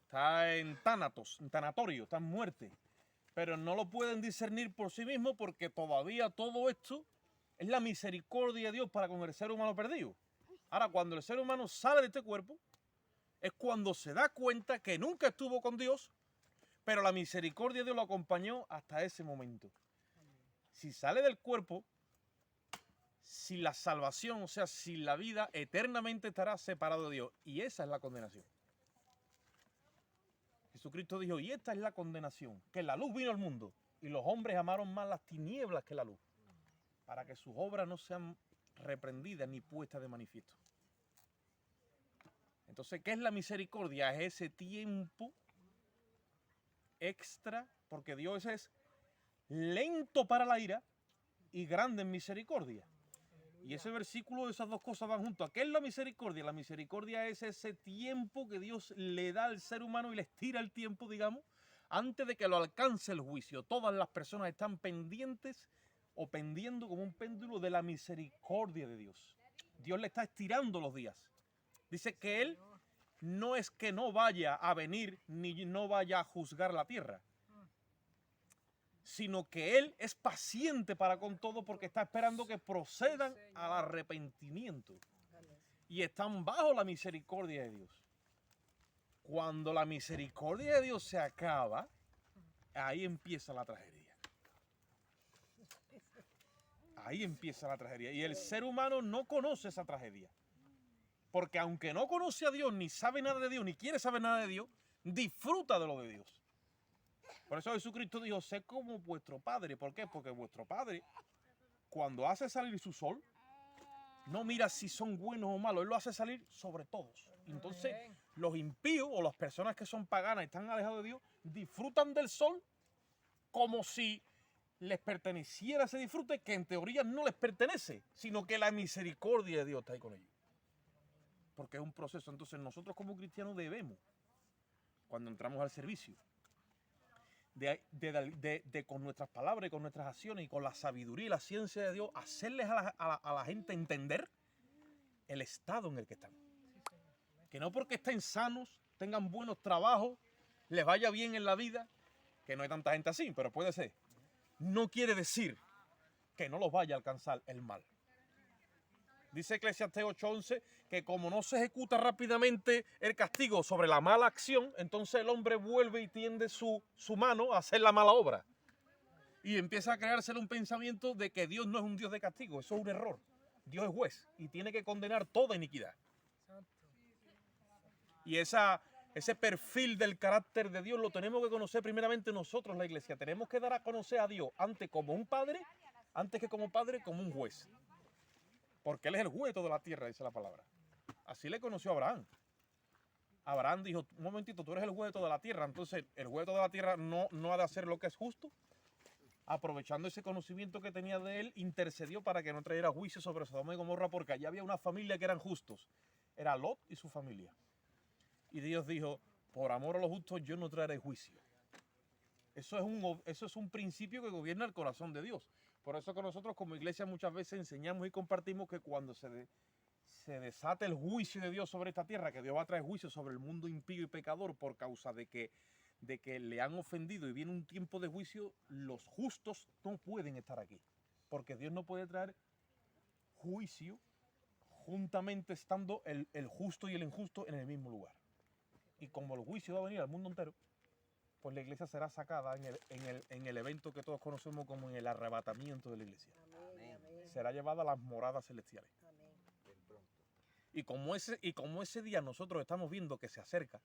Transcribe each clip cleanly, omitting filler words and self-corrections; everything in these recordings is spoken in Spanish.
está en tánatos, en tanatorio, está en muerte. Pero no lo pueden discernir por sí mismos porque todavía todo esto es la misericordia de Dios para con el ser humano perdido. Ahora, cuando el ser humano sale de este cuerpo, es cuando se da cuenta que nunca estuvo con Dios, pero la misericordia de Dios lo acompañó hasta ese momento. Si sale del cuerpo, sin la salvación, o sea, sin la vida, eternamente estará separado de Dios. Y esa es la condenación. Jesucristo dijo, y esta es la condenación, que la luz vino al mundo, y los hombres amaron más las tinieblas que la luz, para que sus obras no sean reprendidas ni puestas de manifiesto. Entonces, ¿qué es la misericordia? Es ese tiempo extra, porque Dios es lento para la ira y grande en misericordia. Y ese versículo, esas dos cosas van juntos. ¿Qué es la misericordia? La misericordia es ese tiempo que Dios le da al ser humano y le estira el tiempo, digamos, antes de que lo alcance el juicio. Todas las personas están pendientes o pendiendo como un péndulo de la misericordia de Dios. Dios le está estirando los días. Dice que Él no es que no vaya a venir ni no vaya a juzgar la tierra, sino que Él es paciente para con todo porque está esperando que procedan al arrepentimiento y están bajo la misericordia de Dios. Cuando la misericordia de Dios se acaba, ahí empieza la tragedia. Ahí empieza la tragedia. Y el ser humano no conoce esa tragedia. Porque aunque no conoce a Dios, ni sabe nada de Dios, ni quiere saber nada de Dios, disfruta de lo de Dios. Por eso Jesucristo dijo, sé como vuestro Padre. ¿Por qué? Porque vuestro Padre, cuando hace salir su sol, no mira si son buenos o malos, Él lo hace salir sobre todos. Entonces, los impíos o las personas que son paganas y están alejados de Dios, disfrutan del sol como si les perteneciera ese disfrute que en teoría no les pertenece, sino que la misericordia de Dios está ahí con ellos. Porque es un proceso. Entonces, nosotros como cristianos debemos, cuando entramos al servicio, de con nuestras palabras y con nuestras acciones y con la sabiduría y la ciencia de Dios, hacerles a la gente entender el estado en el que están. Que no porque estén sanos, tengan buenos trabajos, les vaya bien en la vida, que no hay tanta gente así, pero puede ser. No quiere decir que no los vaya a alcanzar el mal. Dice Eclesiastés 8:11 que como no se ejecuta rápidamente el castigo sobre la mala acción, entonces el hombre vuelve y tiende su mano a hacer la mala obra. Y empieza a crearse un pensamiento de que Dios no es un Dios de castigo, eso es un error. Dios es juez y tiene que condenar toda iniquidad. Y ese perfil del carácter de Dios lo tenemos que conocer primeramente nosotros, la iglesia. Tenemos que dar a conocer a Dios antes como un padre, antes que como padre, como un juez. Porque Él es el juez de toda la tierra, dice la palabra. Así le conoció a Abraham. Abraham dijo, un momentito, tú eres el juez de toda la tierra. Entonces, el juez de toda la tierra no ha de hacer lo que es justo. Aprovechando ese conocimiento que tenía de él, intercedió para que no trajera juicio sobre Sodoma y Gomorra, porque allá había una familia que eran justos. Era Lot y su familia. Y Dios dijo, por amor a los justos yo no traeré juicio. Eso es un principio que gobierna el corazón de Dios. Por eso que nosotros como iglesia muchas veces enseñamos y compartimos que cuando se desate el juicio de Dios sobre esta tierra, que Dios va a traer juicio sobre el mundo impío y pecador por causa de que le han ofendido y viene un tiempo de juicio, los justos no pueden estar aquí. Porque Dios no puede traer juicio juntamente estando el justo y el injusto en el mismo lugar. Y como el juicio va a venir al mundo entero, pues la iglesia será sacada en el evento que todos conocemos como en el arrebatamiento de la iglesia. Amén. Será llevada a las moradas celestiales. Amén. Y como ese día nosotros estamos viendo que se acerca,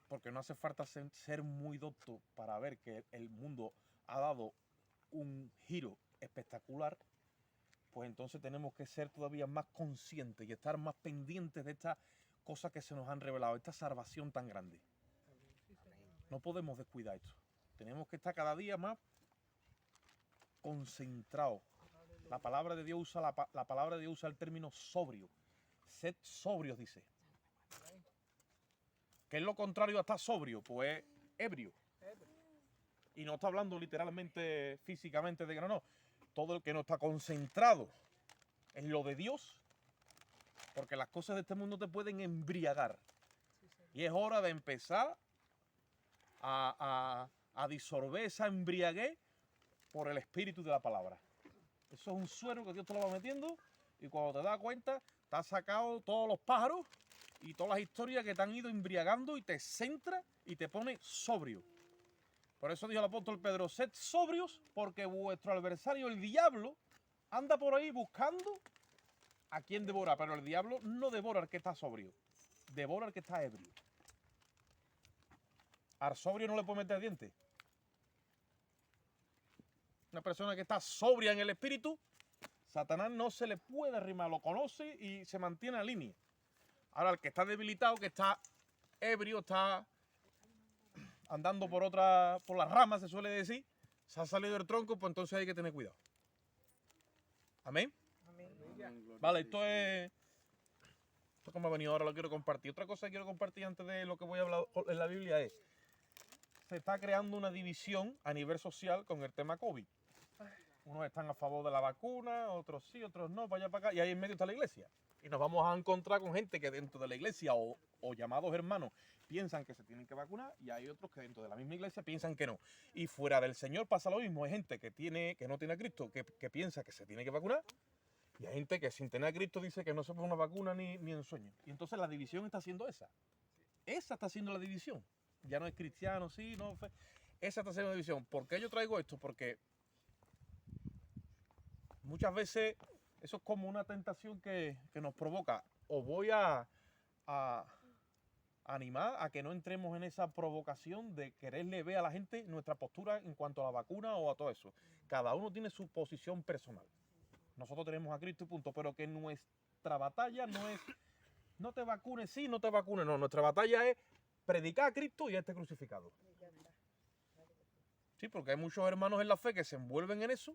porque no hace falta ser muy docto para ver que el mundo ha dado un giro espectacular, pues entonces tenemos que ser todavía más conscientes y estar más pendientes de estas cosas que se nos han revelado, esta salvación tan grande. No podemos descuidar esto. Tenemos que estar cada día más concentrados. La palabra de Dios usa la palabra de Dios usa el término sobrio. Sed sobrios, dice. ¿Qué es lo contrario a estar sobrio? Pues ebrio. Y no está hablando literalmente, físicamente de que no. Todo el que no está concentrado en lo de Dios, porque las cosas de este mundo te pueden embriagar. Y es hora de empezar a disolver esa embriaguez por el espíritu de la palabra. Eso es un suero que Dios te lo va metiendo y cuando te das cuenta, te has sacado todos los pájaros y todas las historias que te han ido embriagando y te centra y te pone sobrio. Por eso dijo el apóstol Pedro, sed sobrios porque vuestro adversario, el diablo, anda por ahí buscando a quien devora. Pero el diablo no devora al que está sobrio, devora al que está ebrio. Al sobrio no le puede meter dientes. Una persona que está sobria en el espíritu, Satanás no se le puede arrimar, lo conoce y se mantiene en línea. Ahora el que está debilitado, que está ebrio, está andando por las ramas, se suele decir, se ha salido del tronco, pues entonces hay que tener cuidado. Amén. Vale, esto que me ha venido ahora lo quiero compartir. Otra cosa que quiero compartir antes de lo que voy a hablar en la Biblia es, se está creando una división a nivel social con el tema COVID. Unos están a favor de la vacuna, otros sí, otros no, para allá para acá, y ahí en medio está la iglesia. Y nos vamos a encontrar con gente que dentro de la iglesia o llamados hermanos piensan que se tienen que vacunar y hay otros que dentro de la misma iglesia piensan que no. Y fuera del Señor pasa lo mismo. Hay gente que no tiene a Cristo, que piensa que se tiene que vacunar y hay gente que sin tener a Cristo dice que no se pone una vacuna ni en sueño. Y entonces la división está siendo esa. Esa está siendo la división. Ya no es cristiano, sí, no. Esa está siendo la división. ¿Por qué yo traigo esto? Porque muchas veces eso es como una tentación que nos provoca. Os voy a animar a que no entremos en esa provocación de quererle ver a la gente nuestra postura en cuanto a la vacuna o a todo eso. Cada uno tiene su posición personal. Nosotros tenemos a Cristo y punto, pero que nuestra batalla no es no te vacunes, sí, no te vacunes, no. Nuestra batalla es predicar a Cristo y a este crucificado. Sí, porque hay muchos hermanos en la fe que se envuelven en eso.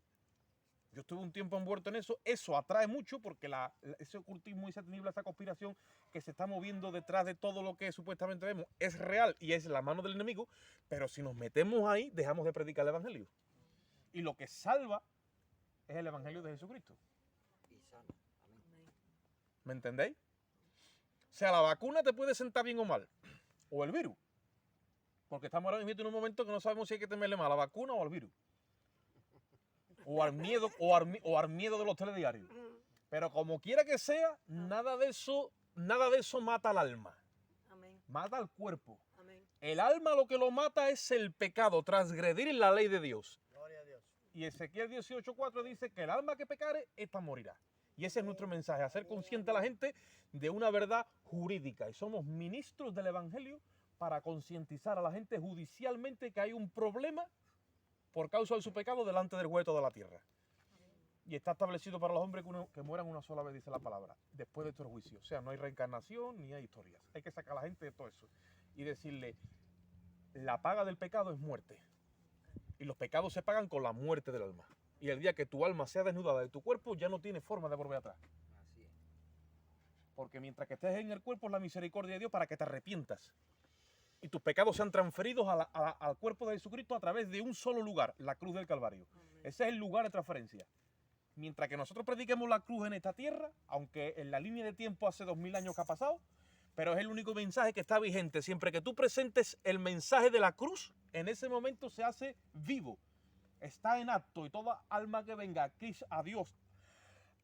Yo estuve un tiempo envuelto en eso. Eso atrae mucho porque ese ocultismo y esa tiniebla, esa conspiración que se está moviendo detrás de todo lo que supuestamente vemos es real y es la mano del enemigo. Pero si nos metemos ahí, dejamos de predicar el evangelio. Y lo que salva es el evangelio de Jesucristo. ¿Me entendéis? O sea, la vacuna te puede sentar bien o mal. O el virus. Porque estamos ahora mismo en un momento que no sabemos si hay que temerle más a la vacuna o al virus. O al miedo, o al miedo de los telediarios. Pero como quiera que sea, nada de eso mata al alma. Amén. Mata al cuerpo. Amén. El alma lo que lo mata es el pecado, transgredir la ley de Dios. Gloria a Dios. Y Ezequiel 18:4 dice que el alma que pecare, esta morirá. Y ese es nuestro mensaje, hacer consciente a la gente de una verdad jurídica. Y somos ministros del evangelio para concientizar a la gente judicialmente que hay un problema por causa de su pecado delante del juez de toda la tierra. Y está establecido para los hombres que mueran una sola vez, dice la palabra, después de estos juicios. O sea, no hay reencarnación ni hay historias. Hay que sacar a la gente de todo eso y decirle, la paga del pecado es muerte. Y los pecados se pagan con la muerte del alma. Y el día que tu alma sea desnudada de tu cuerpo, ya no tiene forma de volver atrás. Así es. Porque mientras que estés en el cuerpo es la misericordia de Dios para que te arrepientas. Y tus pecados sean transferidos al cuerpo de Jesucristo a través de un solo lugar, la cruz del Calvario. Amén. Ese es el lugar de transferencia. Mientras que nosotros prediquemos la cruz en esta tierra, aunque en la línea de tiempo hace 2000 años que ha pasado, pero es el único mensaje que está vigente. Siempre que tú presentes el mensaje de la cruz, en ese momento se hace vivo. Está en acto y toda alma que venga a Dios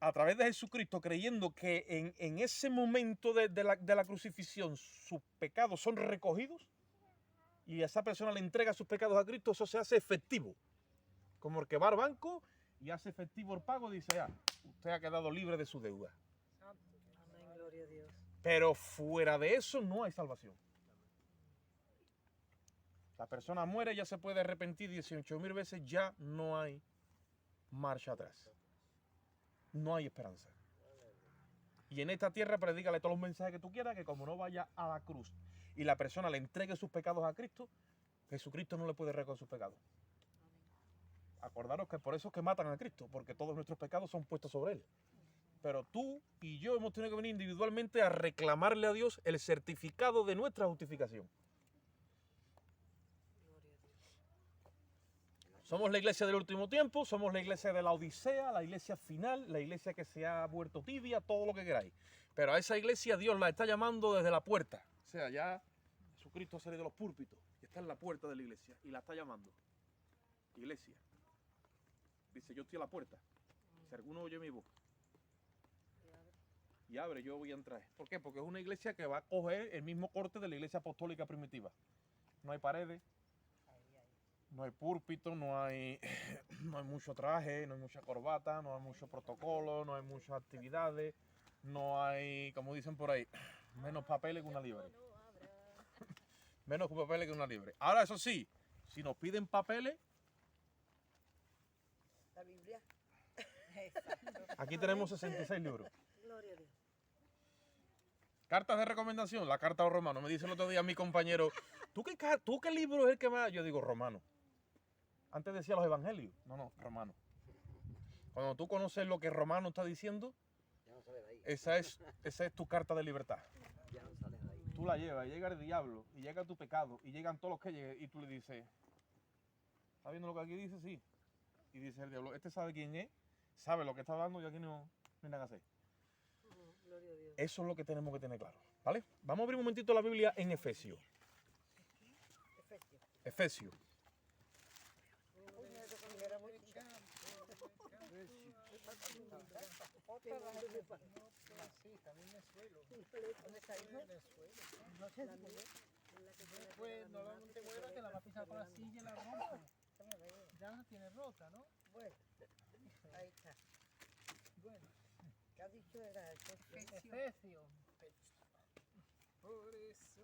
a través de Jesucristo, creyendo que en ese momento de la crucifixión sus pecados son recogidos y esa persona le entrega sus pecados a Cristo, eso se hace efectivo. Como el que va al banco y hace efectivo el pago, dice, ya, usted ha quedado libre de su deuda. Amén, gloria a Dios. Pero fuera de eso no hay salvación. La persona muere, ya se puede arrepentir 18.000 veces, ya no hay marcha atrás. No hay esperanza. Y en esta tierra predícale todos los mensajes que tú quieras, que como no vaya a la cruz y la persona le entregue sus pecados a Cristo, Jesucristo no le puede recoger sus pecados. Acordaros que por eso es que matan a Cristo, porque todos nuestros pecados son puestos sobre Él. Pero tú y yo hemos tenido que venir individualmente a reclamarle a Dios el certificado de nuestra justificación. Gloria a Dios. Somos la iglesia del último tiempo, somos la iglesia de la Odisea, la iglesia final, la iglesia que se ha vuelto tibia, todo lo que queráis. Pero a esa iglesia Dios la está llamando desde la puerta. O sea, ya Jesucristo ha salido de los púlpitos y está en la puerta de la iglesia y la está llamando. Iglesia. Dice, yo estoy a la puerta. Si alguno oye mi voz y abre, yo voy a entrar. ¿Por qué? Porque es una iglesia que va a coger el mismo corte de la iglesia apostólica primitiva. No hay paredes, no hay púlpito, no hay mucho traje, no hay mucha corbata, no hay mucho protocolo, no hay muchas actividades, no hay, como dicen por ahí, menos papeles que una libre. Menos papeles que una libre. Ahora, eso sí, si nos piden papeles, La Biblia. aquí tenemos 66 libros. Gloria a Dios. Cartas de recomendación, la carta a los romanos. Me dice el otro día mi compañero, ¿tú qué libro es el que más? Yo digo, romano. Antes decía los evangelios. No, romano. Cuando tú conoces lo que Romano está diciendo, Ya no sale de ahí. esa es tu carta de libertad. Ya no sale de ahí. Tú la llevas, y llega el diablo, y llega tu pecado, y llegan todos los que lleguen, y tú le dices, ¿estás viendo lo que aquí dice? Sí. Y dice el diablo, este sabe quién es, sabe lo que está hablando, y aquí no hay nada que hacer. Gloria a Dios. Eso es lo que tenemos que tener claro, ¿vale? Vamos a abrir un momentito la Biblia en Efesios. Efesios. Efesios. Pues normalmente vuelve que la va a pisar con la silla y la rompe. Ya la tiene rota, ¿no? Bueno, ahí está. Bueno, ¿Qué ha dicho? Era Efesios. Por eso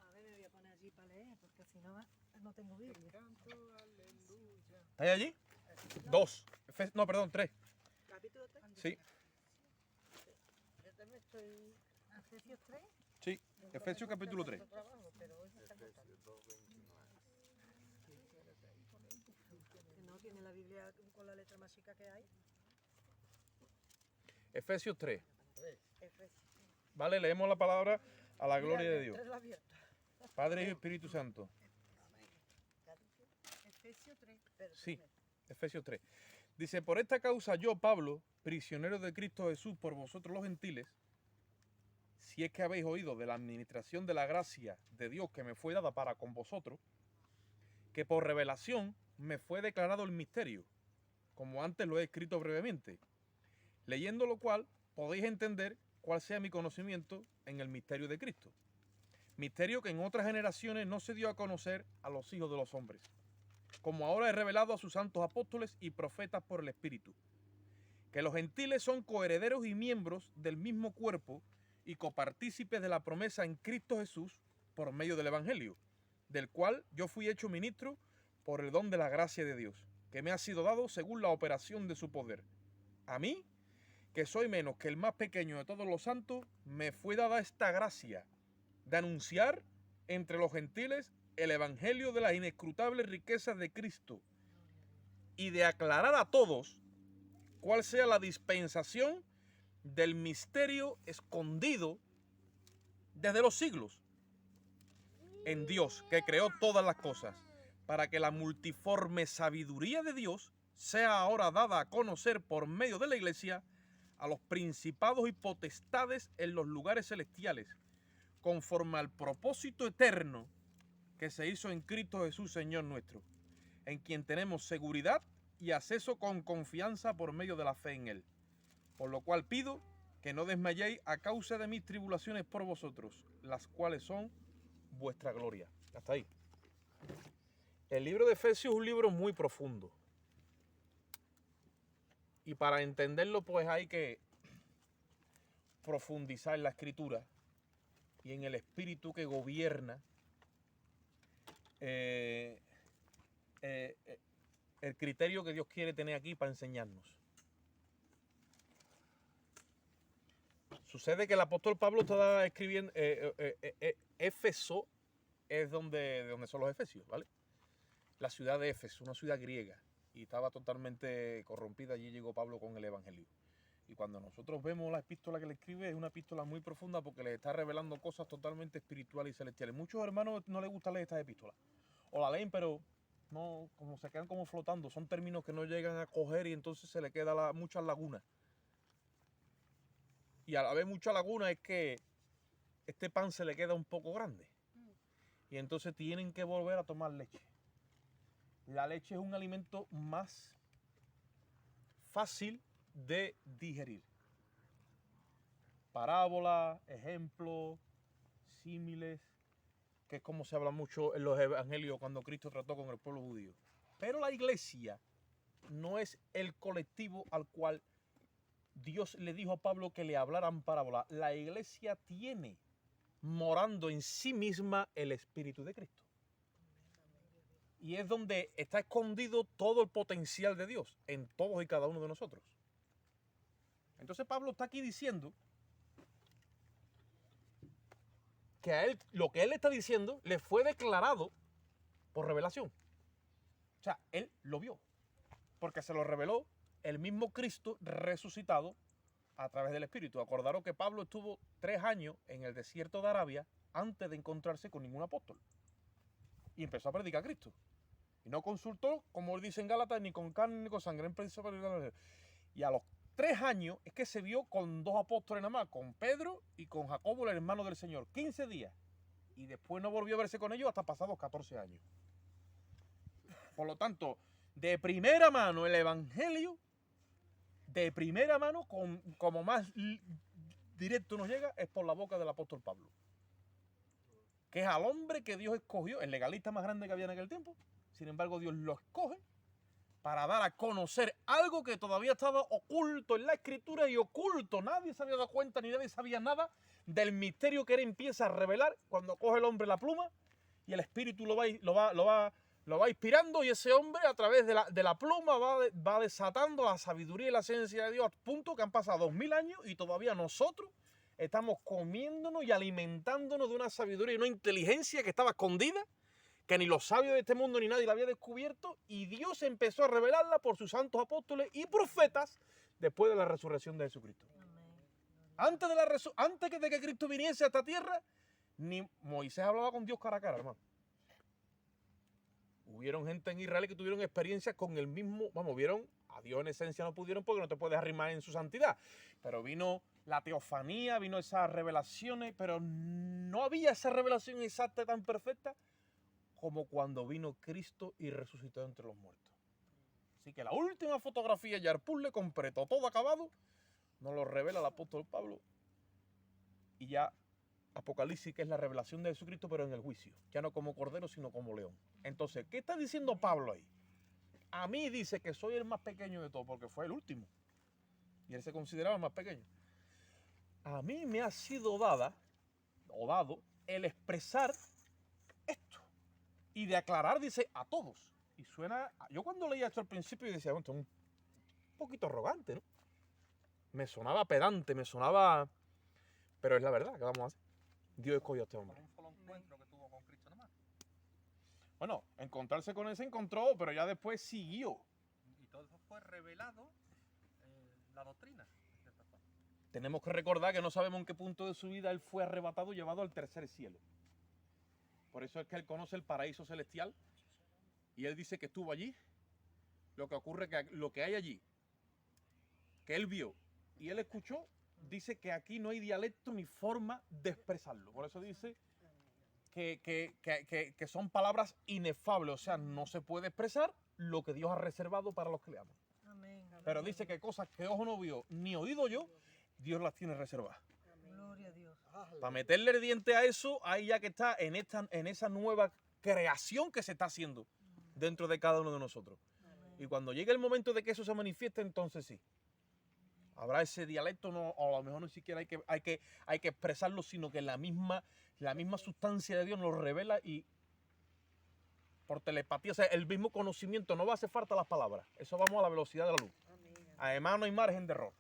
A ver, me voy a poner allí para leer, porque si no, no tengo te Biblia. canto aleluya. ¿Estáis allí? 2. No, perdón, 3. Capítulo 3. Sí, Yo también estoy... Efesios 3. sí. Efesios capítulo 3. Trabajo, pero hoy me está costando. Que no tiene la Biblia con la letra más chica que hay. Efesios 3. Efesios. Vale, leemos la palabra a la gloria de Dios. Tres la abierta. Padre y Espíritu Santo. ¿Qué ha dicho? Efesios 3. Pero Sí. dime. Efesios 3. Dice, por esta causa yo, Pablo, prisionero de Cristo Jesús por vosotros los gentiles, si es que habéis oído de la administración de la gracia de Dios que me fue dada para con vosotros, que por revelación me fue declarado el misterio, como antes lo he escrito brevemente, leyendo lo cual podéis entender cuál sea mi conocimiento en el misterio de Cristo. Misterio que en otras generaciones no se dio a conocer a los hijos de los hombres, como ahora he revelado a sus santos apóstoles y profetas por el Espíritu, que los gentiles son coherederos y miembros del mismo cuerpo y copartícipes de la promesa en Cristo Jesús por medio del Evangelio, del cual yo fui hecho ministro por el don de la gracia de Dios, que me ha sido dado según la operación de su poder. A mí, que soy menos que el más pequeño de todos los santos, me fue dada esta gracia de anunciar entre los gentiles el evangelio de las inescrutables riquezas de Cristo y de aclarar a todos cuál sea la dispensación del misterio escondido desde los siglos en Dios, que creó todas las cosas, para que la multiforme sabiduría de Dios sea ahora dada a conocer por medio de la iglesia a los principados y potestades en los lugares celestiales, conforme al propósito eterno que se hizo en Cristo Jesús, Señor nuestro, en quien tenemos seguridad y acceso con confianza por medio de la fe en Él. Por lo cual pido que no desmayéis a causa de mis tribulaciones por vosotros, las cuales son vuestra gloria. Hasta ahí. El libro de Efesios es un libro muy profundo. Y para entenderlo, pues hay que profundizar en la escritura y en el espíritu que gobierna el criterio que Dios quiere tener aquí para enseñarnos. Sucede que el apóstol Pablo está escribiendo, Éfeso es de donde son los efesios, ¿vale? La ciudad de Éfeso, una ciudad griega, y estaba totalmente corrompida. Allí llegó Pablo con el evangelio. Y cuando nosotros vemos la epístola que le escribe, es una epístola muy profunda porque les está revelando cosas totalmente espirituales y celestiales. Muchos hermanos no les gusta leer estas epístolas. O la leen, pero no, como se quedan como flotando. Son términos que no llegan a coger y entonces se le queda muchas lagunas. Y a la vez mucha laguna es que este pan se le queda un poco grande. y entonces tienen que volver a tomar leche. La leche es un alimento más fácil de digerir. Parábolas, ejemplos, símiles, que es como se habla mucho en los evangelios cuando Cristo trató con el pueblo judío. Pero la iglesia no es el colectivo al cual Dios le dijo a Pablo que le hablaran parábola. La iglesia tiene morando en sí misma el Espíritu de Cristo. Y es donde está escondido todo el potencial de Dios en todos y cada uno de nosotros. Entonces Pablo está aquí diciendo que a él, lo que él está diciendo le fue declarado por revelación. O sea, él lo vio, porque se lo reveló el mismo Cristo resucitado a través del Espíritu. Acordaros que Pablo estuvo 3 años en el desierto de Arabia antes de encontrarse con ningún apóstol. Y empezó a predicar a Cristo. Y no consultó, como él dice en Gálatas, ni con carne ni con sangre. Y a los 3 años es que se vio con 2 apóstoles nada más, con Pedro y con Jacobo, el hermano del Señor. 15 días. Y después no volvió a verse con ellos hasta pasados 14 años. Por lo tanto, de primera mano el Evangelio, de primera mano, como más directo nos llega, es por la boca del apóstol Pablo. Que es al hombre que Dios escogió, el legalista más grande que había en aquel tiempo. Sin embargo, Dios lo escoge para dar a conocer algo que todavía estaba oculto en la Escritura y oculto. Nadie se había dado cuenta ni nadie sabía nada del misterio que él empieza a revelar cuando coge el hombre la pluma y el Espíritu lo va inspirando, y ese hombre a través de la pluma va desatando la sabiduría y la ciencia de Dios, a punto que han pasado 2000 años y todavía nosotros estamos comiéndonos y alimentándonos de una sabiduría y una inteligencia que estaba escondida, que ni los sabios de este mundo ni nadie la había descubierto, y Dios empezó a revelarla por sus santos apóstoles y profetas después de la resurrección de Jesucristo. Antes de que Cristo viniese a esta tierra, ni Moisés hablaba con Dios cara a cara, hermano. Hubieron gente en Israel que tuvieron experiencias con el mismo, vieron a Dios en esencia, no pudieron porque no te puedes arrimar en su santidad. Pero vino la teofanía, vino esas revelaciones, pero no había esa revelación exacta tan perfecta como cuando vino Cristo y resucitó entre los muertos. Así que la última fotografía, ya el puzzle completo, todo acabado, nos lo revela el apóstol Pablo. Y ya Apocalipsis, que es la revelación de Jesucristo, pero en el juicio. Ya no como cordero, sino como león. Entonces, ¿qué está diciendo Pablo ahí? A mí dice que soy el más pequeño de todos, porque fue el último. Y él se consideraba el más pequeño. A mí me ha sido dado el expresar esto. Y de aclarar, dice, a todos. Y suena, yo cuando leía esto al principio, yo decía, bueno, esto es un poquito arrogante, ¿no? Me sonaba pedante, me sonaba... Pero es la verdad, ¿qué vamos a hacer? Dios escogió a este hombre. Por un solo encuentro que tuvo con Cristo nomás. Bueno, encontrarse con él se encontró, pero ya después siguió. Y todo eso fue revelado la doctrina. Tenemos que recordar que no sabemos en qué punto de su vida él fue arrebatado y llevado al tercer cielo. Por eso es que él conoce el paraíso celestial y él dice que estuvo allí. Lo que ocurre es que lo que hay allí, que él vio y él escuchó, dice que aquí no hay dialecto ni forma de expresarlo. Por eso dice que son palabras inefables. O sea, no se puede expresar lo que Dios ha reservado para los que le aman. Amén. Pero dice que cosas que ojo no vio ni oído yo, Dios las tiene reservadas. Gloria a Dios. Para meterle el diente a eso, ahí ya que está en esa nueva creación que se está haciendo dentro de cada uno de nosotros. Y cuando llegue el momento de que eso se manifieste, entonces sí. Habrá ese dialecto, no, o a lo mejor no siquiera hay que expresarlo, sino que la misma sustancia de Dios nos revela y por telepatía, o sea, el mismo conocimiento, no va a hacer falta las palabras. Eso vamos a la velocidad de la luz. Además no hay margen de error.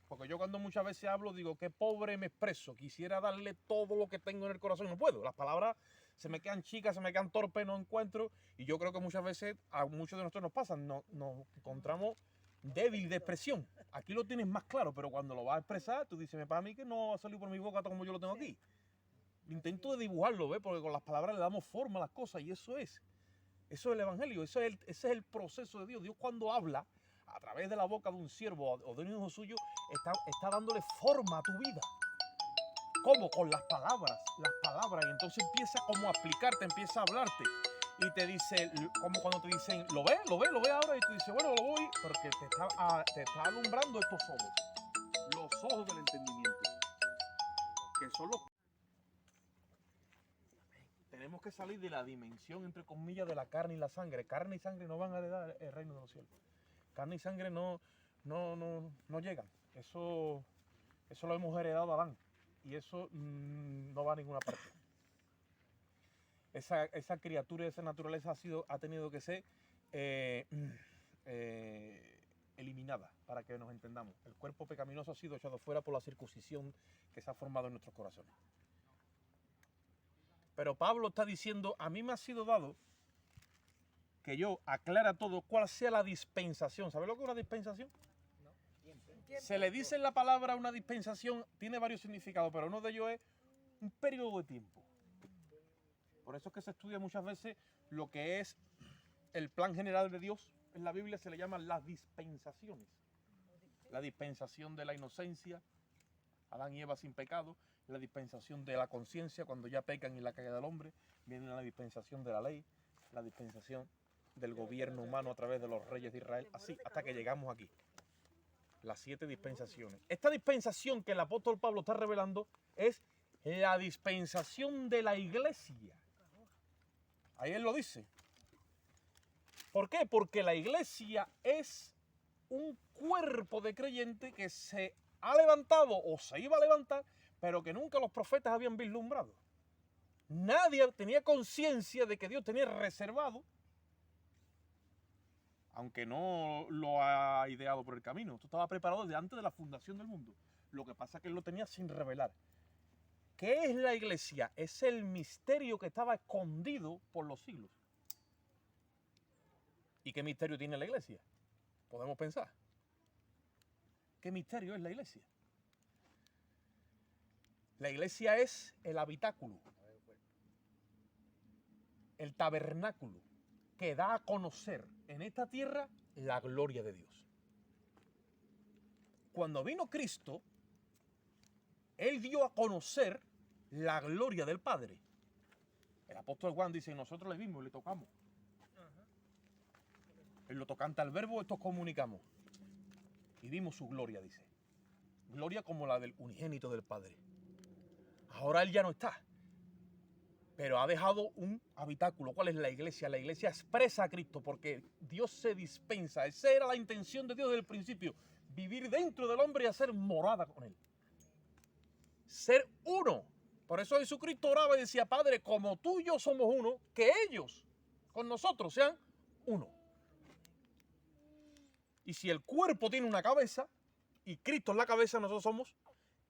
Porque yo cuando muchas veces hablo digo, qué pobre me expreso, quisiera darle todo lo que tengo en el corazón, no puedo. Las palabras se me quedan chicas, se me quedan torpes, no encuentro. Y yo creo que muchas veces a muchos de nosotros nos pasa, nos encontramos débil de expresión. Aquí lo tienes más claro, pero cuando lo vas a expresar, tú dices, para mí que no va a salir por mi boca como yo lo tengo aquí. Intento de dibujarlo, ¿ves? Porque con las palabras le damos forma a las cosas y eso es el evangelio, ese es el proceso de Dios. Dios cuando habla a través de la boca de un siervo o de un hijo suyo, está dándole forma a tu vida. ¿Cómo? Con las palabras. Y entonces empieza como a explicarte, empieza a hablarte. Y te dice, como cuando te dicen, ¿lo ves ahora? Y tú dices, bueno, lo voy, porque te está alumbrando estos ojos. Los ojos del entendimiento. Que son los... Tenemos que salir de la dimensión, entre comillas, de la carne y la sangre. Carne y sangre no van a heredar el reino de los cielos. Carne y sangre no llegan. Eso lo hemos heredado a Adán. Y eso no va a ninguna parte. Esa criatura, esa naturaleza ha tenido que ser eliminada para que nos entendamos. El cuerpo pecaminoso ha sido echado fuera por la circuncisión que se ha formado en nuestros corazones. Pero Pablo está diciendo, a mí me ha sido dado que yo aclara todo cuál sea la dispensación. ¿Sabe lo que es una dispensación? Se le dice en la palabra una dispensación, tiene varios significados, pero uno de ellos es un periodo de tiempo. Por eso es que se estudia muchas veces lo que es el plan general de Dios. En la Biblia se le llaman las dispensaciones. La dispensación de la inocencia, Adán y Eva sin pecado. La dispensación de la conciencia, cuando ya pecan y la caída del hombre. Viene la dispensación de la ley, la dispensación del gobierno humano a través de los reyes de Israel. Así, hasta que llegamos aquí. Las 7 dispensaciones. Esta dispensación que el apóstol Pablo está revelando es la dispensación de la iglesia. Ahí él lo dice. ¿Por qué? Porque la iglesia es un cuerpo de creyente que se ha levantado o se iba a levantar, pero que nunca los profetas habían vislumbrado. Nadie tenía conciencia de que Dios tenía reservado, aunque no lo ha ideado por el camino. Esto estaba preparado desde antes de la fundación del mundo. Lo que pasa es que él lo tenía sin revelar. ¿Qué es la iglesia? Es el misterio que estaba escondido por los siglos. ¿Y qué misterio tiene la iglesia? Podemos pensar. ¿Qué misterio es la iglesia? La iglesia es el habitáculo, el tabernáculo que da a conocer en esta tierra la gloria de Dios. Cuando vino Cristo, Él dio a conocer la gloria del Padre. El apóstol Juan dice, nosotros le vimos y le tocamos. En lo tocante al verbo, estos comunicamos. Y vimos su gloria, dice. Gloria como la del unigénito del Padre. Ahora Él ya no está. Pero ha dejado un habitáculo. ¿Cuál es la iglesia? La iglesia expresa a Cristo porque Dios se dispensa. Esa era la intención de Dios desde el principio. Vivir dentro del hombre y hacer morada con Él. Ser uno. Por eso Jesucristo oraba y decía, Padre, como tú y yo somos uno, que ellos con nosotros sean uno. Y si el cuerpo tiene una cabeza, y Cristo es la cabeza, nosotros somos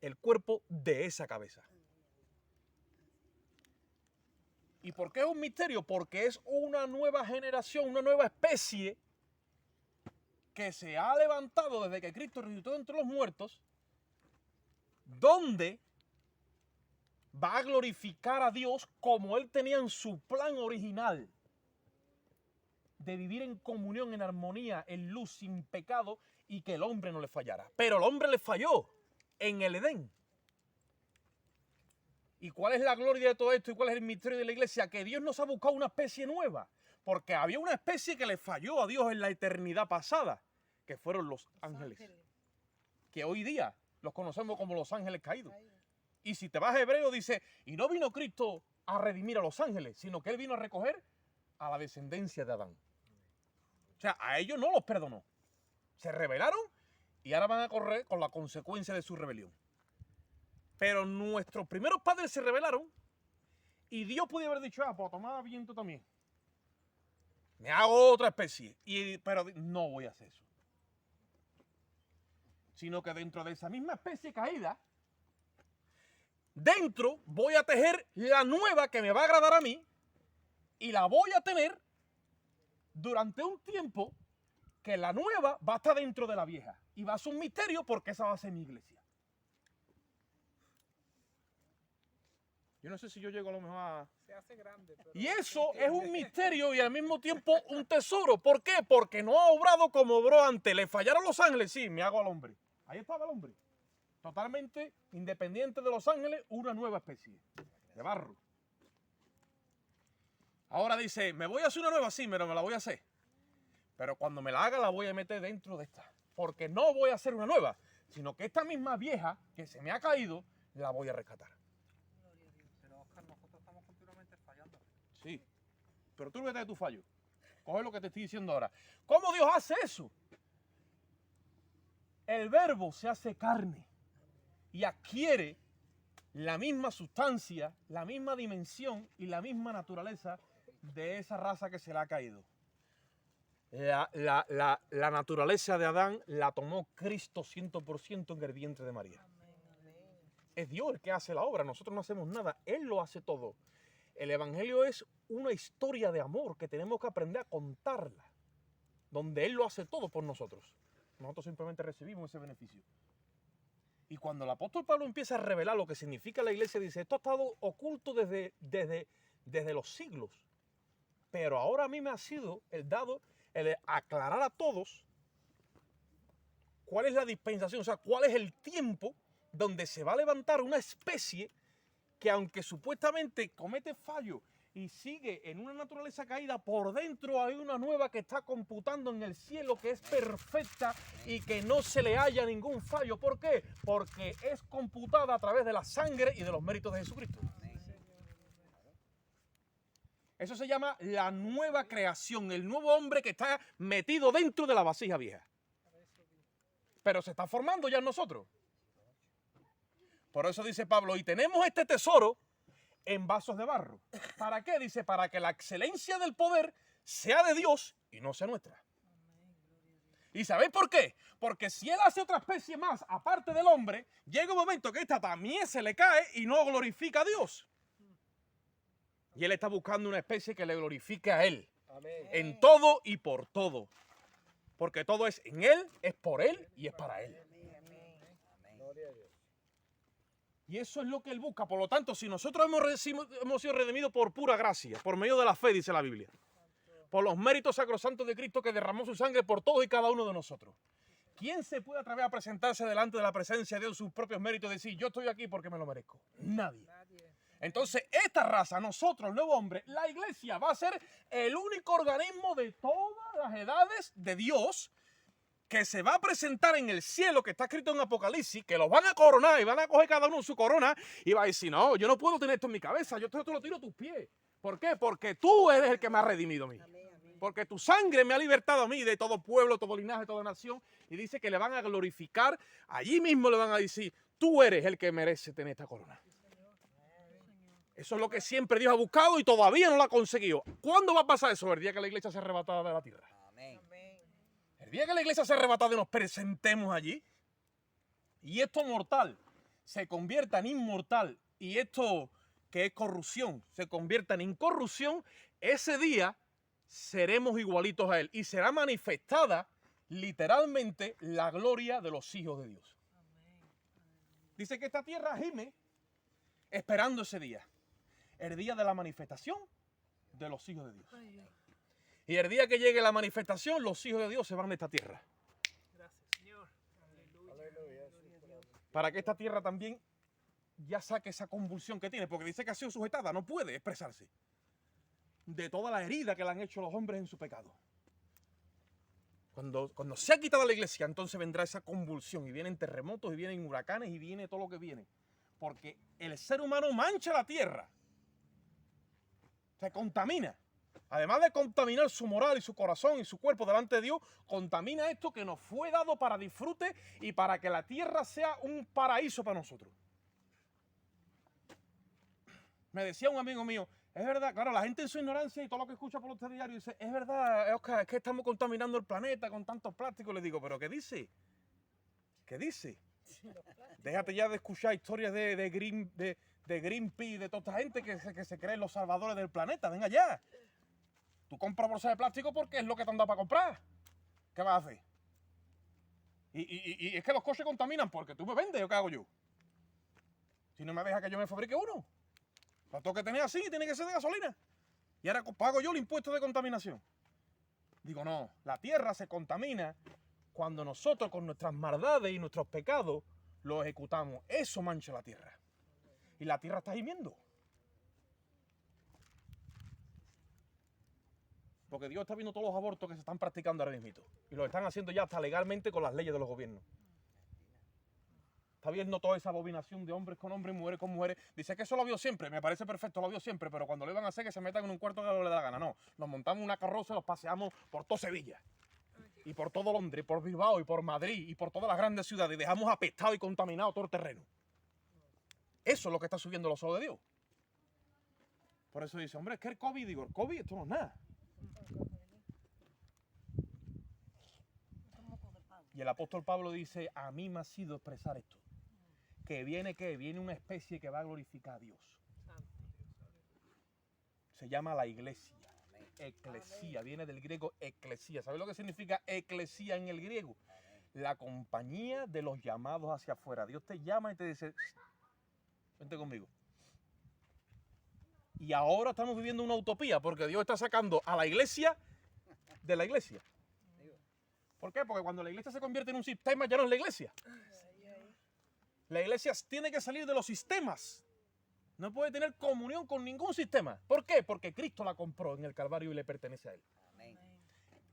el cuerpo de esa cabeza. ¿Y por qué es un misterio? Porque es una nueva generación, una nueva especie que se ha levantado desde que Cristo resucitó entre los muertos, donde va a glorificar a Dios como Él tenía en su plan original, de vivir en comunión, en armonía, en luz, sin pecado, y que el hombre no le fallara. Pero el hombre le falló en el Edén. ¿Y cuál es la gloria de todo esto? ¿Y cuál es el misterio de la iglesia? Que Dios nos ha buscado una especie nueva. Porque había una especie que le falló a Dios en la eternidad pasada, que fueron los ángeles. Que hoy día los conocemos como los ángeles caídos. Y si te vas a Hebreo, dice, y no vino Cristo a redimir a los ángeles, sino que Él vino a recoger a la descendencia de Adán. O sea, a ellos no los perdonó. Se rebelaron y ahora van a correr con la consecuencia de su rebelión. Pero nuestros primeros padres se rebelaron y Dios podía haber dicho, pues tomad viento también. Me hago otra especie. Pero no voy a hacer eso. Sino que dentro de esa misma especie caída, dentro voy a tejer la nueva que me va a agradar a mí y la voy a tener durante un tiempo que la nueva va a estar dentro de la vieja. Y va a ser un misterio porque esa va a ser mi iglesia. Yo no sé si yo llego a lo mejor a... Se hace grande. Pero Y eso es un misterio y al mismo tiempo un tesoro. ¿Por qué? Porque no ha obrado como obró antes. Le fallaron los ángeles. Sí, me hago al hombre. Ahí estaba el hombre. totalmente independiente de los ángeles, una nueva especie de barro. Ahora dice, me voy a hacer una nueva, sí, pero me la voy a hacer. Pero cuando me la haga la voy a meter dentro de esta. Porque no voy a hacer una nueva, sino que esta misma vieja que se me ha caído, la voy a rescatar. Pero Oscar, nosotros estamos continuamente fallando. Sí, pero tú vete de tu fallo. Coge lo que te estoy diciendo ahora. ¿Cómo Dios hace eso? El verbo se hace carne y adquiere la misma sustancia, la misma dimensión y la misma naturaleza de esa raza que se le ha caído. La naturaleza de Adán la tomó Cristo 100% en el vientre de María. Es Dios el que hace la obra, nosotros no hacemos nada, Él lo hace todo. El Evangelio es una historia de amor que tenemos que aprender a contarla, donde Él lo hace todo por nosotros. Nosotros simplemente recibimos ese beneficio. Y cuando el apóstol Pablo empieza a revelar lo que significa la iglesia, dice, esto ha estado oculto desde los siglos. Pero ahora a mí me ha sido dado el aclarar a todos cuál es la dispensación, o sea, cuál es el tiempo donde se va a levantar una especie que aunque supuestamente comete fallo y sigue en una naturaleza caída, por dentro hay una nueva que está computando en el cielo, que es perfecta y que no se le halla ningún fallo. ¿Por qué? Porque es computada a través de la sangre y de los méritos de Jesucristo. Eso se llama la nueva creación, el nuevo hombre que está metido dentro de la vasija vieja. Pero se está formando ya en nosotros. Por eso dice Pablo, y tenemos este tesoro en vasos de barro. ¿Para qué? Dice, para que la excelencia del poder sea de Dios y no sea nuestra. ¿Y sabéis por qué? Porque si Él hace otra especie más, aparte del hombre, llega un momento que esta también se le cae y no glorifica a Dios. Y Él está buscando una especie que le glorifique a Él. Amén. En todo y por todo. Porque todo es en Él, es por Él y es para Él. Gloria a Dios. Y eso es lo que Él busca. Por lo tanto, si nosotros hemos sido redimidos por pura gracia, por medio de la fe, dice la Biblia, por los méritos sacrosantos de Cristo que derramó su sangre por todos y cada uno de nosotros, ¿quién se puede atrever a presentarse delante de la presencia de Dios sus propios méritos y decir, yo estoy aquí porque me lo merezco? Nadie. Entonces, esta raza, nosotros, el nuevo hombre, la iglesia, va a ser el único organismo de todas las edades de Dios que se va a presentar en el cielo, que está escrito en Apocalipsis, que lo van a coronar y van a coger cada uno su corona y va a decir, no, yo no puedo tener esto en mi cabeza, yo te lo tiro a tus pies. ¿Por qué? Porque tú eres el que me ha redimido a mí. Porque tu sangre me ha libertado a mí de todo pueblo, todo linaje, toda nación. Y dice que le van a glorificar, allí mismo le van a decir, tú eres el que merece tener esta corona. Eso es lo que siempre Dios ha buscado y todavía no lo ha conseguido. ¿Cuándo va a pasar eso? El día que la iglesia sea arrebatada de la tierra. Amén. El día que la iglesia sea arrebatada y nos presentemos allí, y esto mortal se convierta en inmortal, y esto que es corrupción se convierta en incorrupción, ese día seremos igualitos a Él. Y será manifestada literalmente la gloria de los hijos de Dios. Dice que esta tierra gime esperando ese día. El día de la manifestación de los hijos de Dios. Y el día que llegue la manifestación, los hijos de Dios se van de esta tierra. Gracias, Señor. Aleluya. Para que esta tierra también ya saque esa convulsión que tiene. Porque dice que ha sido sujetada, no puede expresarse. De toda la herida que le han hecho los hombres en su pecado. Cuando se ha quitado la iglesia, entonces vendrá esa convulsión. Y vienen terremotos, y vienen huracanes, y viene todo lo que viene. Porque el ser humano mancha la tierra. Se contamina. Además de contaminar su moral y su corazón y su cuerpo delante de Dios, contamina esto que nos fue dado para disfrute y para que la tierra sea un paraíso para nosotros. Me decía un amigo mío, es verdad, claro, la gente en su ignorancia y todo lo que escucha por los telediarios dice, es verdad, Oscar, es que estamos contaminando el planeta con tantos plásticos. Le digo, ¿pero qué dice? ¿Qué dice? Déjate ya de escuchar historias de Greenpeace, de toda esta gente que se creen los salvadores del planeta. Venga ya. Tú compras bolsas de plástico porque es lo que te han dado para comprar. ¿Qué vas a hacer? Y es que los coches contaminan porque tú me vendes o qué hago yo. Si no me deja que yo me fabrique uno. Lo tengo que tener así, tiene que ser de gasolina. Y ahora pago yo el impuesto de contaminación. Digo, no, la tierra se contamina cuando nosotros con nuestras maldades y nuestros pecados lo ejecutamos. Eso mancha la tierra. Y la tierra está gimiendo. Porque Dios está viendo todos los abortos que se están practicando ahora mismo. Y lo están haciendo ya hasta legalmente con las leyes de los gobiernos. Está viendo toda esa abominación de hombres con hombres, mujeres con mujeres. Dice que eso lo vio siempre, me parece perfecto, lo vio siempre, pero cuando lo iban a hacer que se metan en un cuarto que no le da la gana. No, nos montamos en una carroza y los paseamos por toda Sevilla. Y por todo Londres, y por Bilbao, y por Madrid, y por todas las grandes ciudades. Y dejamos apestado y contaminado todo el terreno. Eso es lo que está subiendo los ojos de Dios. Por eso dice, hombre, es que el COVID, digo, el COVID esto no es nada. Y el apóstol Pablo dice, a mí me ha sido expresar esto. Que viene una especie que va a glorificar a Dios. Se llama la iglesia. Eclesía, viene del griego eclesía. ¿Sabes lo que significa eclesía en el griego? La compañía de los llamados hacia afuera. Dios te llama y te dice, vente conmigo. Y ahora estamos viviendo una utopía porque Dios está sacando a la iglesia de la iglesia. ¿Por qué? Porque cuando la iglesia se convierte en un sistema ya no es la iglesia. La iglesia tiene que salir de los sistemas. No puede tener comunión con ningún sistema. ¿Por qué? Porque Cristo la compró en el Calvario y le pertenece a Él. Amén.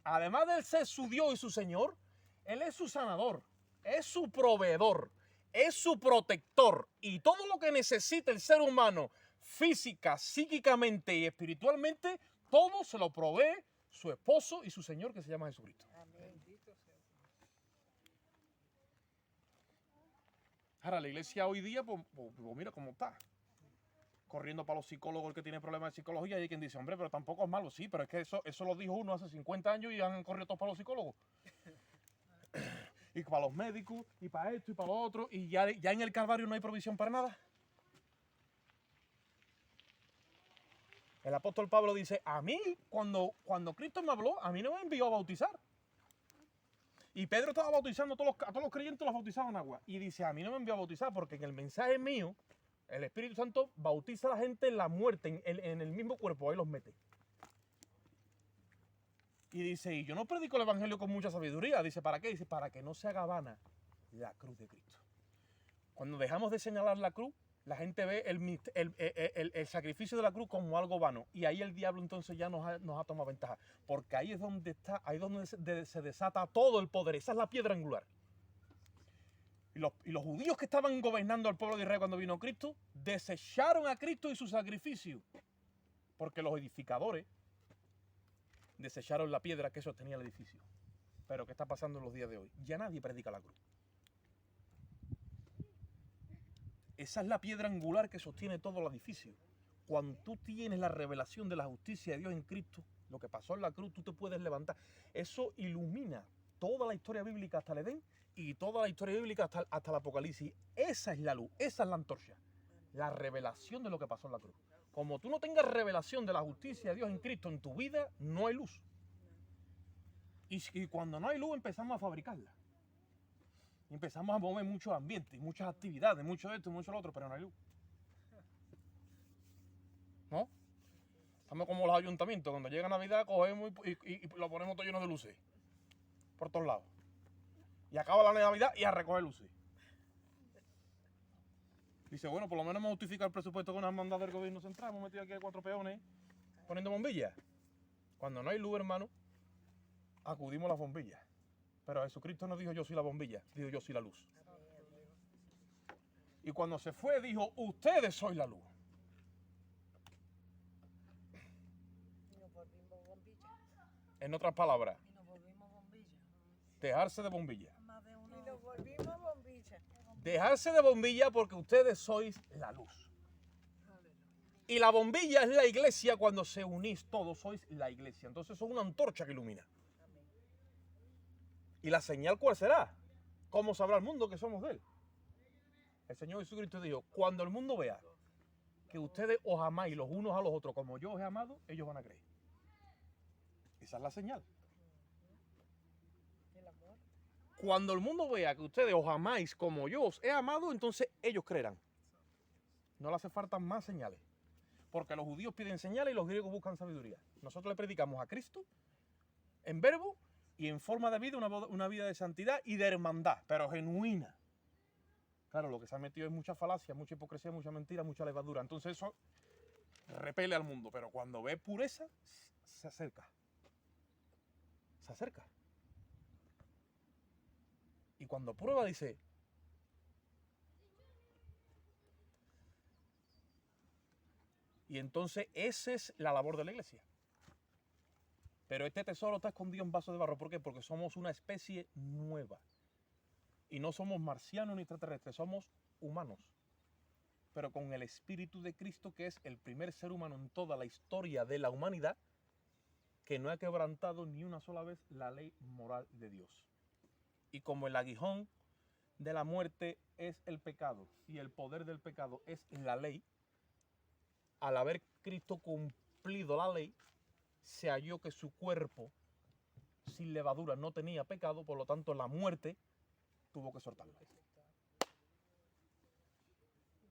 Además de Él ser su Dios y su Señor, Él es su sanador, es su proveedor, es su protector. Y todo lo que necesita el ser humano, física, psíquicamente y espiritualmente, todo se lo provee su esposo y su Señor que se llama Jesucristo. Ahora, la iglesia hoy día, pues mira cómo está. Corriendo para los psicólogos el que tiene problemas de psicología y hay quien dice, hombre, pero tampoco es malo. Sí, pero es que eso lo dijo uno hace 50 años y han corrido todos para los psicólogos. Y para los médicos, y para esto, y para lo otro. Y ya en el Calvario no hay provisión para nada. El apóstol Pablo dice, a mí, cuando Cristo me habló, a mí no me envió a bautizar. Y Pedro estaba bautizando a todos los creyentes, los bautizaba en agua. Y dice, a mí no me envió a bautizar porque en el mensaje mío, el Espíritu Santo bautiza a la gente en la muerte, en el mismo cuerpo, ahí los mete. Y dice, y yo no predico el evangelio con mucha sabiduría. Dice, ¿para qué? Dice, para que no se haga vana la cruz de Cristo. Cuando dejamos de señalar la cruz, la gente ve el sacrificio de la cruz como algo vano. Y ahí el diablo entonces ya nos ha tomado ventaja. Porque ahí es donde se desata todo el poder. Esa es la piedra angular. Y los judíos que estaban gobernando al pueblo de Israel cuando vino Cristo, desecharon a Cristo y su sacrificio. Porque los edificadores desecharon la piedra que sostenía el edificio. Pero ¿qué está pasando en los días de hoy? Ya nadie predica la cruz. Esa es la piedra angular que sostiene todo el edificio. Cuando tú tienes la revelación de la justicia de Dios en Cristo, lo que pasó en la cruz, tú te puedes levantar. Eso ilumina toda la historia bíblica hasta el Edén y toda la historia bíblica hasta el Apocalipsis. Esa es la luz, esa es la antorcha. La revelación de lo que pasó en la cruz. Como tú no tengas revelación de la justicia de Dios en Cristo en tu vida, no hay luz. Y cuando no hay luz empezamos a fabricarla. Y empezamos a mover muchos ambientes, muchas actividades, mucho esto y mucho lo otro, pero no hay luz. ¿No? Estamos como los ayuntamientos, cuando llega Navidad cogemos y lo ponemos todo lleno de luces. Por todos lados. Y acaba la Navidad y a recoger luces. Dice, bueno, por lo menos hemos justificado el presupuesto que nos han mandado del gobierno central. Hemos metido aquí a 4 peones poniendo bombillas. Cuando no hay luz, hermano, acudimos a las bombillas. Pero Jesucristo no dijo yo soy la bombilla, dijo yo soy la luz. Y cuando se fue dijo, ustedes sois la luz. Y nos volvimos bombilla. En otras palabras, Y nos volvimos bombilla. dejarse de bombilla. Más de uno. Y nos volvimos bombilla. Dejarse de bombilla porque ustedes sois la luz. Y la bombilla es la iglesia cuando se unís todos, sois la iglesia. Entonces son una antorcha que ilumina. ¿Y la señal cuál será? ¿Cómo sabrá el mundo que somos de Él? El Señor Jesucristo dijo, cuando el mundo vea que ustedes os amáis los unos a los otros como yo os he amado, ellos van a creer. Esa es la señal. El amor. Cuando el mundo vea que ustedes os amáis como yo os he amado, entonces ellos creerán. No le hace falta más señales. Porque los judíos piden señales y los griegos buscan sabiduría. Nosotros le predicamos a Cristo en verbo y en forma de vida, una vida de santidad y de hermandad, pero genuina. Claro, lo que se ha metido es mucha falacia, mucha hipocresía, mucha mentira, mucha levadura. Entonces eso repele al mundo, pero cuando ve pureza, se acerca. Se acerca. Y cuando prueba dice, y entonces esa es la labor de la iglesia. Pero este tesoro está escondido en vasos de barro. ¿Por qué? Porque somos una especie nueva. Y no somos marcianos ni extraterrestres, somos humanos. Pero con el Espíritu de Cristo, que es el primer ser humano en toda la historia de la humanidad, que no ha quebrantado ni una sola vez la ley moral de Dios. Y como el aguijón de la muerte es el pecado y el poder del pecado es la ley, al haber Cristo cumplido la ley, se halló que su cuerpo sin levadura no tenía pecado, por lo tanto la muerte tuvo que soltarla.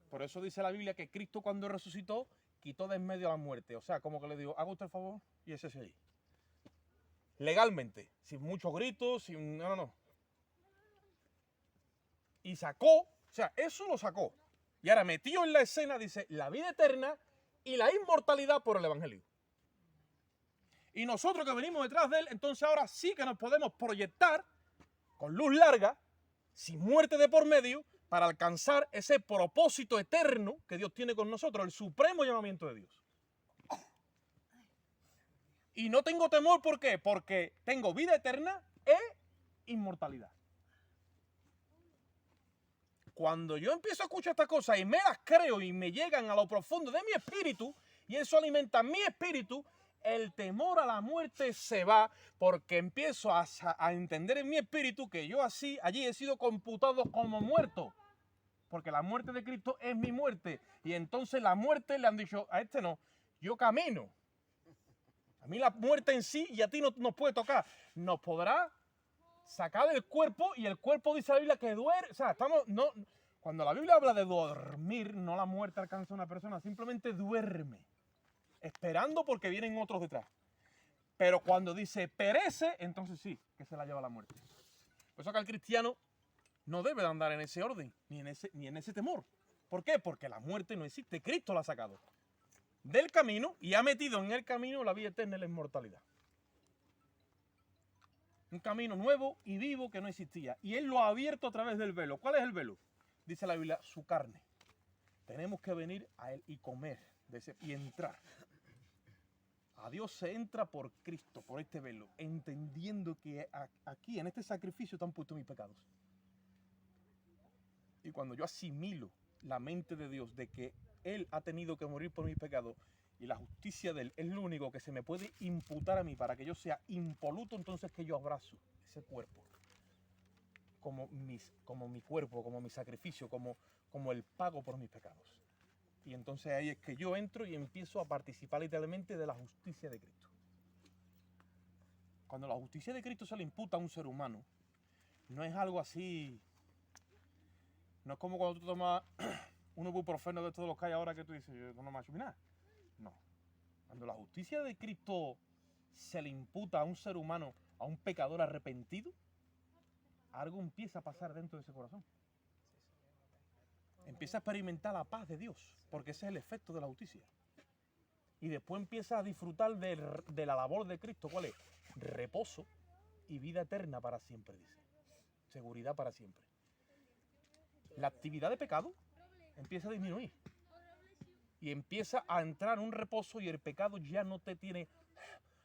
Por eso dice la Biblia que Cristo cuando resucitó quitó de en medio a la muerte. O sea, como que le digo, haga usted el favor y ese allí. Legalmente, sin muchos gritos, sin... No. Y sacó, o sea, eso lo sacó. Y ahora metió en la escena, dice, la vida eterna y la inmortalidad por el Evangelio. Y nosotros que venimos detrás de él, entonces ahora sí que nos podemos proyectar con luz larga, sin muerte de por medio, para alcanzar ese propósito eterno que Dios tiene con nosotros, el supremo llamamiento de Dios. Y no tengo temor, ¿por qué? Porque tengo vida eterna e inmortalidad. Cuando yo empiezo a escuchar estas cosas y me las creo y me llegan a lo profundo de mi espíritu, y eso alimenta mi espíritu, el temor a la muerte se va, porque empiezo a entender en mi espíritu que yo allí he sido computado como muerto. Porque la muerte de Cristo es mi muerte. Y entonces la muerte le han dicho, a este no, yo camino. A mí la muerte en sí y a ti no nos puede tocar. Nos podrá sacar del cuerpo y el cuerpo dice la Biblia que duerme. O sea, cuando la Biblia habla de dormir, no la muerte alcanza a una persona, simplemente duerme. Esperando porque vienen otros detrás. Pero cuando dice perece, entonces sí, que se la lleva la muerte. Por eso que el cristiano no debe de andar en ese orden, ni en ese temor. ¿Por qué? Porque la muerte no existe. Cristo la ha sacado del camino y ha metido en el camino la vida eterna y la inmortalidad. Un camino nuevo y vivo que no existía. Y Él lo ha abierto a través del velo. ¿Cuál es el velo? Dice la Biblia, su carne. Tenemos que venir a Él y comer y entrar. A Dios se entra por Cristo, por este velo, entendiendo que aquí, en este sacrificio, están puestos mis pecados. Y cuando yo asimilo la mente de Dios de que Él ha tenido que morir por mis pecados y la justicia de Él es lo único que se me puede imputar a mí para que yo sea impoluto, entonces que yo abrazo ese cuerpo como mi cuerpo, como mi sacrificio, como el pago por mis pecados. Y entonces ahí es que yo entro y empiezo a participar literalmente de la justicia de Cristo. Cuando la justicia de Cristo se le imputa a un ser humano, no es algo así. No es como cuando tú tomas un ibuprofeno de todos los que hay ahora que tú dices, yo no me he hecho nada. No. Cuando la justicia de Cristo se le imputa a un ser humano, a un pecador arrepentido, algo empieza a pasar dentro de ese corazón. Empieza a experimentar la paz de Dios, porque ese es el efecto de la justicia. Y después empieza a disfrutar de la labor de Cristo. ¿Cuál es? Reposo y vida eterna para siempre, dice. Seguridad para siempre. La actividad de pecado empieza a disminuir. Y empieza a entrar en un reposo y el pecado ya no te tiene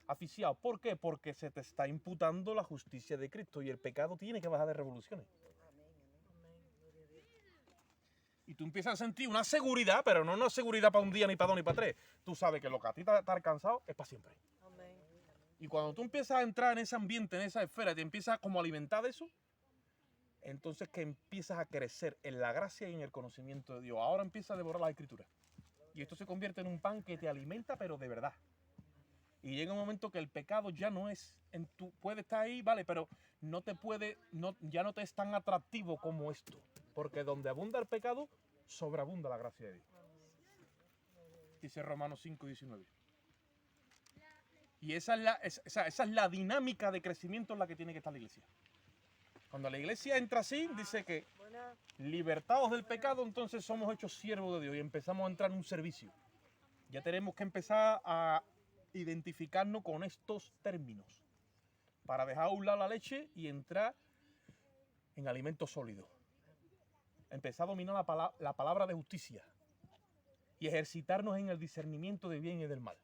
asfixiado. ¿Por qué? Porque se te está imputando la justicia de Cristo y el pecado tiene que bajar de revoluciones. Y tú empiezas a sentir una seguridad, pero no una seguridad para un día, ni para dos, ni para tres. Tú sabes que lo que a ti te ha alcanzado es para siempre. Amén. Y cuando tú empiezas a entrar en ese ambiente, en esa esfera, y te empiezas como a alimentar de eso, entonces que empiezas a crecer en la gracia y en el conocimiento de Dios. Ahora empiezas a devorar las Escrituras. Y esto se convierte en un pan que te alimenta, pero de verdad. Y llega un momento que el pecado ya no es, puede estar ahí, vale, pero ya no te es tan atractivo como esto. Porque donde abunda el pecado, sobreabunda la gracia de Dios. Dice Romanos 5:19. Y esa es la dinámica de crecimiento en la que tiene que estar la iglesia. Cuando la iglesia entra así, dice que Buena. libertados del pecado, entonces somos hechos siervos de Dios y empezamos a entrar en un servicio. Ya tenemos que empezar a identificarnos con estos términos para dejar a un lado la leche y entrar en alimentos sólidos. Empezar a dominar la palabra de justicia y ejercitarnos en el discernimiento del bien y del mal,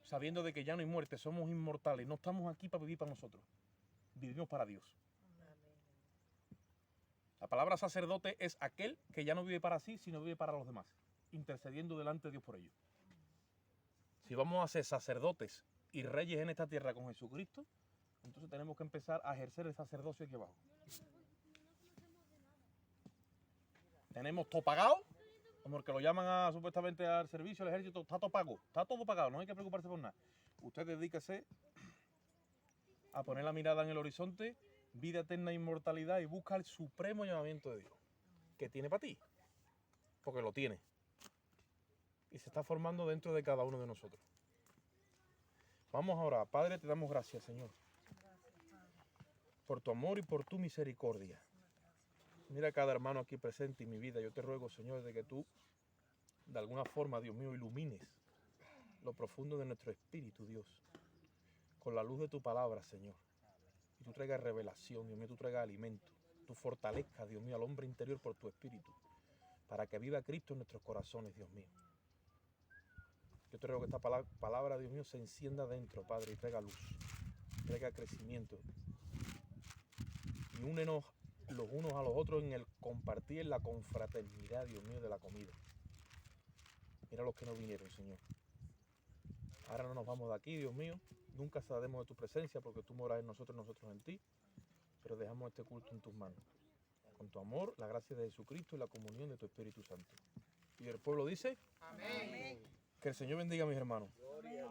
sabiendo de que ya no hay muerte, somos inmortales, no estamos aquí para vivir para nosotros, vivimos para Dios. La palabra sacerdote es aquel que ya no vive para sí, sino vive para los demás, intercediendo delante de Dios por ellos. Si vamos a ser sacerdotes y reyes en esta tierra con Jesucristo, entonces tenemos que empezar a ejercer el sacerdocio aquí abajo. Tenemos todo pagado, como el que lo llaman supuestamente al servicio del ejército, está todo pago, está todo pagado, no hay que preocuparse por nada. Usted dedíquese a poner la mirada en el horizonte, vida eterna e inmortalidad, y busca el supremo llamamiento de Dios que tiene para ti, porque lo tiene y se está formando dentro de cada uno de nosotros. Vamos ahora. Padre, te damos gracias, Señor, por tu amor y por tu misericordia. Mira a cada hermano aquí presente en mi vida. Yo te ruego, Señor, de que tú de alguna forma, Dios mío, ilumines lo profundo de nuestro espíritu, Dios, con la luz de tu palabra, Señor. Y tú traigas revelación, Dios mío, tú traigas alimento. Tú fortalezcas, Dios mío, al hombre interior por tu espíritu, para que viva Cristo en nuestros corazones, Dios mío. Yo te ruego que esta palabra, Dios mío, se encienda dentro, Padre, y traiga luz, traiga crecimiento. Y únenos los unos a los otros en el compartir, en la confraternidad, Dios mío, de la comida. Mira los que no vinieron, Señor. Ahora no nos vamos de aquí, Dios mío. Nunca saldremos de tu presencia porque tú moras en nosotros en ti. Pero dejamos este culto en tus manos. Con tu amor, la gracia de Jesucristo y la comunión de tu Espíritu Santo. Y el pueblo dice: amén. Que el Señor bendiga a mis hermanos. Amén.